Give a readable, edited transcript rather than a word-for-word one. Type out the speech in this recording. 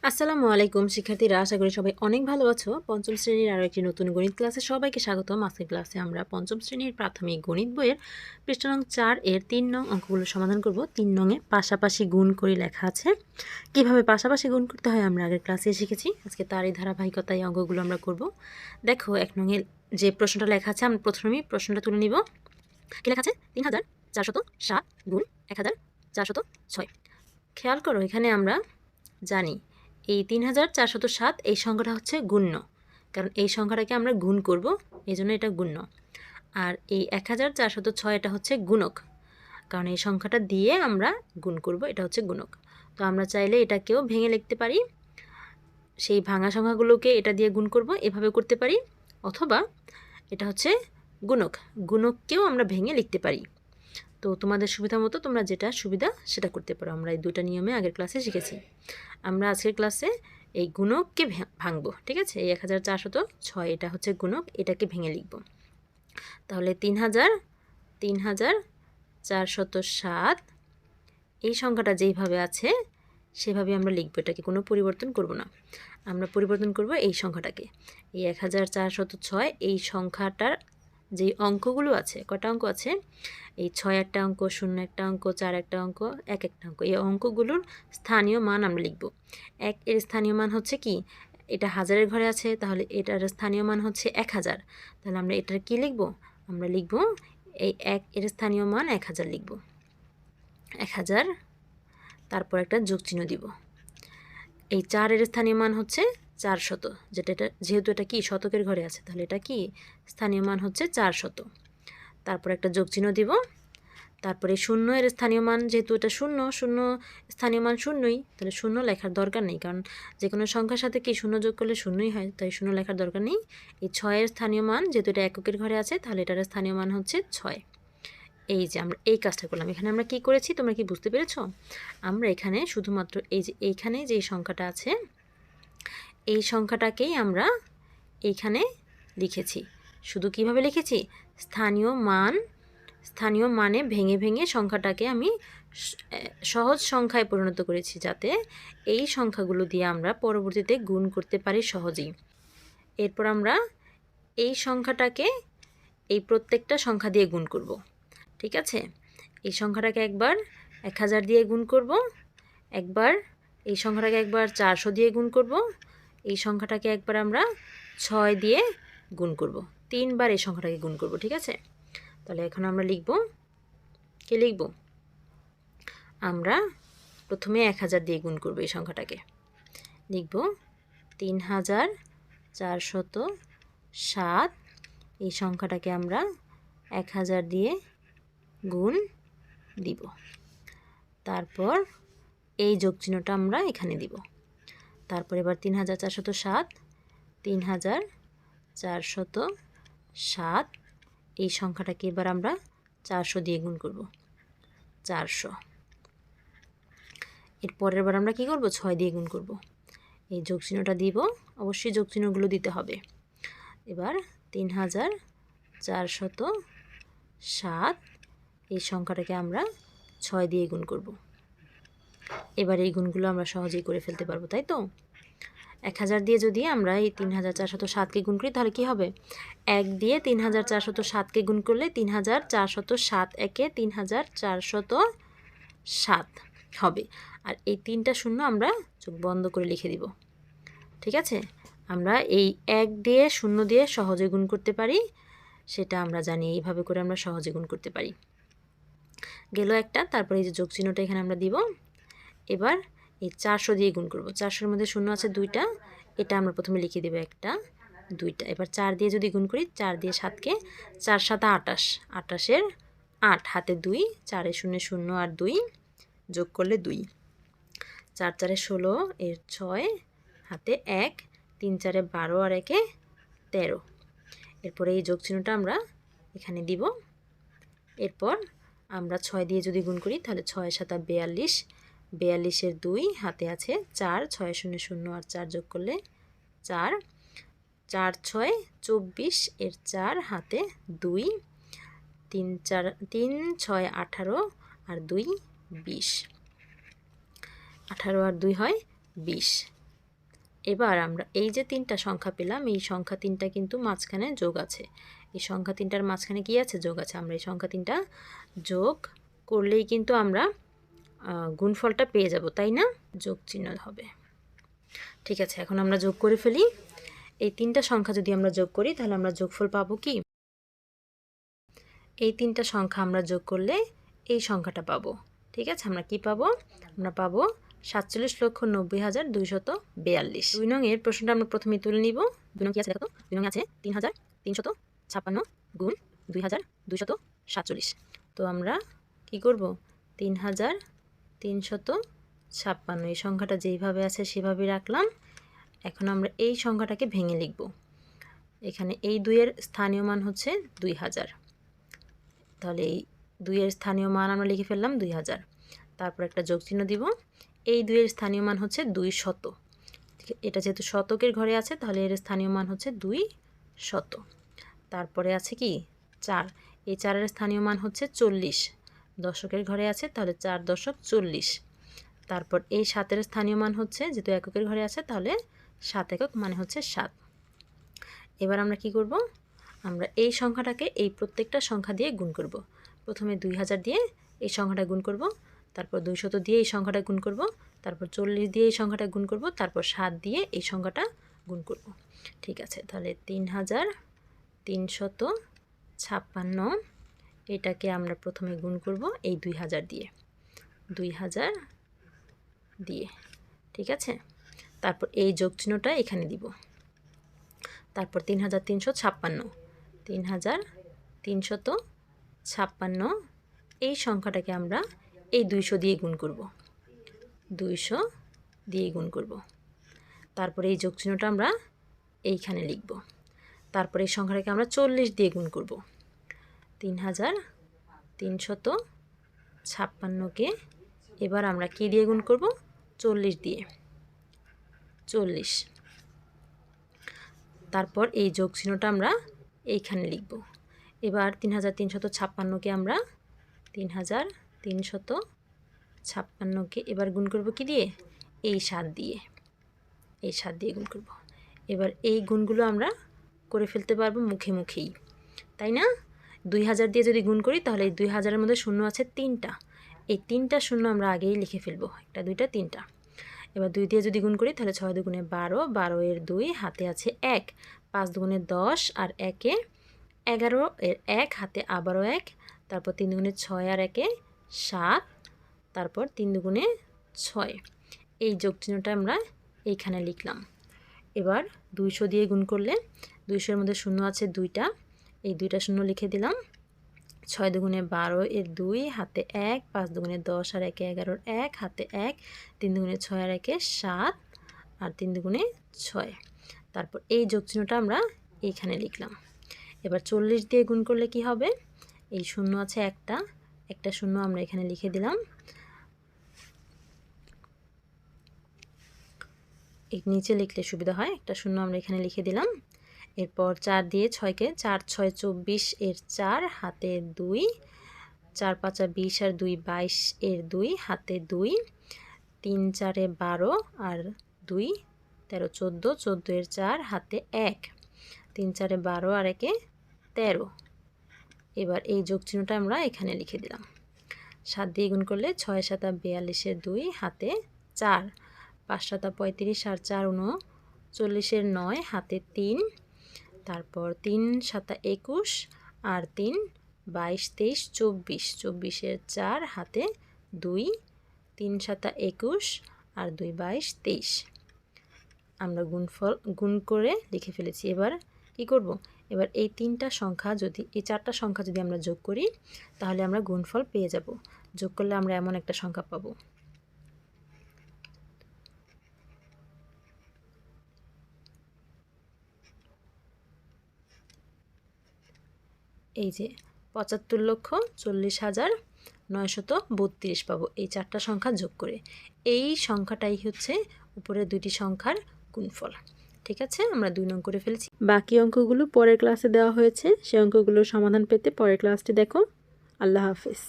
আসসালামু আলাইকুম শিক্ষার্থীরা, আশা করি সবাই অনেক ভালো আছো। পঞ্চম শ্রেণীর আরও একটি নতুন গণিত ক্লাসে সবাইকে স্বাগতম। আজকের ক্লাসে আমরা পঞ্চম শ্রেণীর প্রাথমিক গণিত বইয়ের পৃষ্ঠা নং 4 এর 3 নং অঙ্কগুলো সমাধান করব। 3 নংয়ে পাশাপাশি গুণ করে লেখা আছে। কিভাবে পাশাপাশি গুণ করতে হয় আমরা আগের ক্লাসে শিখেছি। আজকে তারই ধারাবাহিকতায় অঙ্কগুলো আমরা করব। দেখো 1 নংয়ে যে প্রশ্নটা লেখা আছে, আমরা প্রথমেই প্রশ্নটা তুলে নিব। কি লেখা আছে? 3407 গুণ 1406। খেয়াল করো, এখানে আমরা জানি এই 3407 এই সংখ্যাটা হচ্ছে গুণ্য, কারণ এই সংখ্যাটাকে আমরা গুণ করব, এই জন্য এটা গুণ্য। আর এই 1406 এটা হচ্ছে গুণক, কারণ এই সংখ্যাটা দিয়ে আমরা গুণ করব, এটা হচ্ছে গুণক। তো আমরা চাইলে এটাকেও ভেঙে লিখতে পারি, সেই ভাঙা সংখ্যাগুলোকে এটা দিয়ে গুণ করব, এভাবে করতে পারি। অথবা এটা হচ্ছে গুণক, গুণককেও আমরা ভেঙে লিখতে পারি। তো তোমাদের সুবিধা মতো তোমরা যেটা সুবিধা সেটা করতে পারো। আমরা এই দুটো নিয়মে আগের ক্লাসে শিখেছি। আমরা আজকের ক্লাসে এই গুণককে ভাঙবো, ঠিক আছে? এই 1406 এটা হচ্ছে গুণক, এটাকে ভেঙে লিখব। তাহলে 3407 এই সংখ্যাটা যেইভাবে আছে সেভাবে আমরা লিখবো, এটাকে কোনো পরিবর্তন করব না। আমরা পরিবর্তন করব এই সংখ্যাটাকে। এই 1406 এই সংখ্যাটার যে অঙ্কগুলো আছে, কটা অঙ্ক আছে? এই 6 একটা অঙ্ক, 0 একটা অঙ্ক, 4 একটা অঙ্ক, 1 একটা অঙ্ক। এই অঙ্কগুলোর স্থানীয় মান আমরা লিখব। 1 এর স্থানীয় মান হচ্ছে কি? এটা হাজারের ঘরে আছে, তাহলে এটার স্থানীয় মান হচ্ছে 1000। তাহলে আমরা এটার কি লিখব? আমরা লিখব এই 1 এর স্থানীয় মান 1000 লিখব। 1000, তারপর একটা যোগ চিহ্ন দিব। এই 4 এর স্থানীয় মান হচ্ছে 400, যেহেতু এটা কি শতকের ঘরে আছে, তাহলে এটা কি স্থানীয় মান হচ্ছে 400। তারপর একটা যোগ চিহ্ন দিব। তারপরে 0 এর স্থানীয় মান, যেহেতু এটা 0 স্থানীয় মান 0ই, তাহলে 0 লেখার দরকার নেই, কারণ যে কোনো সংখ্যার সাথে কি 0 যোগ করলে 0ই হয়, তাই 0 লেখার দরকার নেই। এই 6 এর স্থানীয় মান, যেহেতু এটা এককের ঘরে আছে, তাহলে এটার স্থানীয় মান হচ্ছে 6। এই যে আমরা এই কাজটা করলাম। এখানে আমরা কি করেছি তোমরা কি বুঝতে পেরেছো? আমরা এখানে শুধুমাত্র এই যে এইখানে যে সংখ্যাটা আছে, এই সংখ্যাটাকেই আমরা এইখানে লিখেছি। শুধু কিভাবে লিখেছি? স্থানীয় মানে ভেঙে ভেঙে সংখ্যাটাকে আমি সহজ সংখ্যায় পরিণত করেছি, যাতে এই সংখ্যাগুলো দিয়ে আমরা পরবর্তীতে গুণ করতে পারি সহজেই। এরপর আমরা এই সংখ্যাটাকে এই প্রত্যেকটা সংখ্যা দিয়ে গুণ করব, ঠিক আছে? এই সংখ্যাটাকে একবার 1000 দিয়ে গুণ করব, একবার এই সংখ্যাটাকে একবার 400 দিয়ে গুণ করব, এই সংখ্যাটাকে একবার আমরা 6 দিয়ে গুণ করব, 3বার এই সংখ্যাটাকে গুণ করব, ঠিক আছে? তাহলে এখন আমরা লিখব, কি লিখব? আমরা প্রথমে 1000 দিয়ে গুণ করব, এই সংখ্যাটাকে লিখব 3407। এই সংখ্যাটাকে আমরা 1000 দিয়ে গুণ দিব। তারপর এই যোগ চিহ্নটা আমরা এখানে দিব। তারপর এবার 3407 এই সংখ্যাটাকে এবার আমরা 400 দিয়ে গুণ করব, 400। এর পরের বার আমরা কি করব? 6 দিয়ে গুণ করব। এই যোগ চিহ্নটা দিব, অবশ্যই যোগ চিহ্নগুলো দিতে হবে। এবার 3407 এই সংখ্যাটাকে আমরা 6 দিয়ে গুণ করব। এবার এই গুণগুলো আমরা সহজেই করে ফেলতে পারবো, তাই তো? 1000 দিয়ে যদি আমরা এই 3407কে গুণ করি, তাহলে কি হবে? 1 দিয়ে 3407কে গুণ করলে 3407 একে 3407 হবে। আর এই 3টা শূন্য আমরা চোখ বন্ধ করে লিখে দিব, ঠিক আছে? আমরা এই 1 দিয়ে 0 দিয়ে সহজে গুণ করতে পারি, সেটা আমরা জানি। এইভাবে করে আমরা সহজে গুণ করতে পারি। গেল একটা। তারপরে এই যে যোগ চিহ্নটা এখানে আমরা দিব। এবার এই 400 দিয়ে গুণ করব। 400-এর মধ্যে 0 আছে 2টা, এটা আমরা প্রথমে লিখে দেব 1টা 2টা। এবার 4 দিয়ে যদি গুণ করি, 4 দিয়ে 7কে, 4 7 28, 28-এর 8 হাতে 2, 4 0 0 আর 2 যোগ করলে 2, 4 4 16 এর 6 হাতে 1, 3 4 12 আর 1 13। এরপরে এই যোগ চিহ্নটা আমরা এখানে দিব। এরপর আমরা 6 দিয়ে যদি গুণ করি, তাহলে 6 7 42, 42-এর 2 হাতে আছে 4, 6 0 0 আর 4 যোগ করলে 4, 4 6 24 এর 4 হাতে 2, 3 6 18 আর 2 20, 18 আর 2 হয় 20। এবার আমরা এই যে 3টা সংখ্যা পেলাম, এই সংখ্যা 3টা কিন্তু মাঝখানে যোগ আছে। এই সংখ্যা 3টার মাঝখানে কি আছে? যোগ আছে। আমরা এই সংখ্যা 3টা যোগ করলেই কিন্তু আমরা গুণফলটা পেয়ে যাব, তাই না? যোগ চিহ্ন হবে। ঠিক আছে, এখন আমরা যোগ করে ফেলি। এই 3টা সংখ্যা যদি আমরা যোগ করি তাহলে আমরা যোগফল পাবো কি? এই 3টা সংখ্যা আমরা যোগ করলে এই সংখ্যাটা পাবো। ঠিক আছে, আমরা কি পাবো? আমরা পাবো 47,90,242। 2 নং এর প্রশ্নটা আমরা প্রথমে তুলে নিব। 2 নং কি আছে দেখো তো? 2 নং আছে 3,356 গুণ 2,247। তো আমরা কি করব? 3,356 এই সংখ্যাটা যেইভাবে আছে সেভাবে রাখলাম। এখন আমরা এই সংখ্যাটাকে ভেঙে লিখব। এখানে এই 2 এর স্থানীয় মান হচ্ছে 2000। তাহলে এই 2 এর স্থানীয় মান আমরা লিখে ফেললাম 2000। তারপর একটা যোগ চিহ্ন দিব। এই 2 এর স্থানীয় মান হচ্ছে 200। এটা যেহেতু শতকের ঘরে আছে তাহলে এর স্থানীয় মান হচ্ছে 200। তারপরে আছে কি 4, এই 4 এর স্থানীয় মান হচ্ছে 40। দশকের ঘরে আছে তাহলে 4 দশক 40। তারপর এই 7 এর স্থানীয় মান হচ্ছে, যেহেতু এককের ঘরে আছে তাহলে 7 একক মানে হচ্ছে 7। এবার আমরা কি করব? আমরা এই সংখ্যাটাকে এই প্রত্যেকটা সংখ্যা দিয়ে গুণ করব। প্রথমে 2000 দিয়ে এই সংখ্যাটা গুণ করব, তারপর 200 দিয়ে এই সংখ্যাটা গুণ করব, তারপর 40 দিয়ে এই সংখ্যাটা গুণ করব, তারপর 7 দিয়ে এই সংখ্যাটা গুণ করব। ঠিক আছে, তাহলে 3,356 এটাকে আমরা প্রথমে গুণ করব এই 2000 দিয়ে, 2000 দিয়ে। ঠিক আছে, তারপর এই যোগ চিহ্নটা এখানে দিব। তারপর 3,356 এই সংখ্যাটাকে আমরা এই 200 দিয়ে গুণ করব, 200 দিয়ে গুণ করব। তারপর এই যোগ চিহ্নটা আমরা এইখানে লিখব। তারপর এই সংখ্যাটাকে আমরা 40 দিয়ে গুণ করব। 3,356কে এবার আমরা কি দিয়ে গুণ করব? 40 দিয়ে, 40। তারপর এই যোগ চিহ্নটা আমরা এইখানে লিখব। এবার 3,356কে আমরা 3,356কে এবার গুণ করব কি দিয়ে? এই 7 দিয়ে, এই 7 দিয়ে গুণ করব। এবার এই গুণগুলো আমরা করে ফেলতে পারবো মুখে মুখেই, তাই না? 2000 দিয়ে যদি গুণ করি তাহলে এই 2000-এর মধ্যে শূন্য আছে 3টা। এই 3টা শূন্য আমরা আগেই লিখে ফেলবো, 1 2 3টা। এবার 2 দিয়ে যদি গুণ করি তাহলে 6 দুগুণে 12, 12 এর 2 হাতে আছে 1, 5 দুগুণে 10 আর 1 এ 11 এর 1 হাতে আবারও 1, তারপর 3 দুগুণে 6 আর 1 এ 7, তারপর 3 দুগুণে 6। এই যোগ চিহ্নটা আমরা এইখানে লিখলাম। এবার 200 দিয়ে গুণ করলে 200-এর মধ্যে শূন্য আছে 2টা, এই 2টা শূন্য লিখে দিলাম। 6 দুগুণে 12 এর 2 হাতে 1, 5 দুগুণে 10 আর 1 এ 11 1 হাতে 1, 3 দুগুণে 6 আর 1 এ 7 আর 3 দুগুণে 6। তারপর এই যোগ চিহ্নটা আমরা এইখানে লিখলাম। এবার 40 দিয়ে গুণ করলে কি হবে? এই শূন্য আছে একটা শূন্য আমরা এখানে লিখে দিলাম। এই নিচে লিখলে সুবিধা হয়, একটা শূন্য আমরা এখানে লিখে দিলাম। এরপর 4 দিয়ে 6কে 4 6 24 এর 4 হাতে 2, 4 5 20 আর 2 22 এর 2 হাতে 2, 3 4 12 আর 2 13 14, 14 এর 4 হাতে 1, 3 4 12 আর 1 এ 13। এবার এই যোগ চিহ্নটা আমরা এখানে লিখে দিলাম। 7 দিয়ে গুণ করলে 6 7 42 এর 2 হাতে 4, 5 7 35 আর 4 39 এর 9 হাতে 3, তারপর 3 7 21 আর 3 22 23 24, 24 এর 4 হাতে 2, 3 7 21 আর 2 22 23। আমরা গুণ করে লিখে ফেলেছি। এবার কি করব? এবার এই 3টা সংখ্যা যদি, এই 4টা সংখ্যা যদি আমরা যোগ করি তাহলে আমরা গুণফল পেয়ে যাব। যোগ করলে আমরা এমন একটা সংখ্যা পাবো। এই যে 75,40,932 পাবো এই 4টা সংখ্যা যোগ করে। এই সংখ্যাটাই হচ্ছে উপরের 2টি সংখ্যার গুণফল। ঠিক আছে, আমরা 2 নং করে ফেলেছি। বাকি অঙ্কগুলো পরের ক্লাসে দেওয়া হয়েছে, সেই অঙ্কগুলোর সমাধান পেতে পরের ক্লাসটি দেখো। আল্লাহ হাফেজ।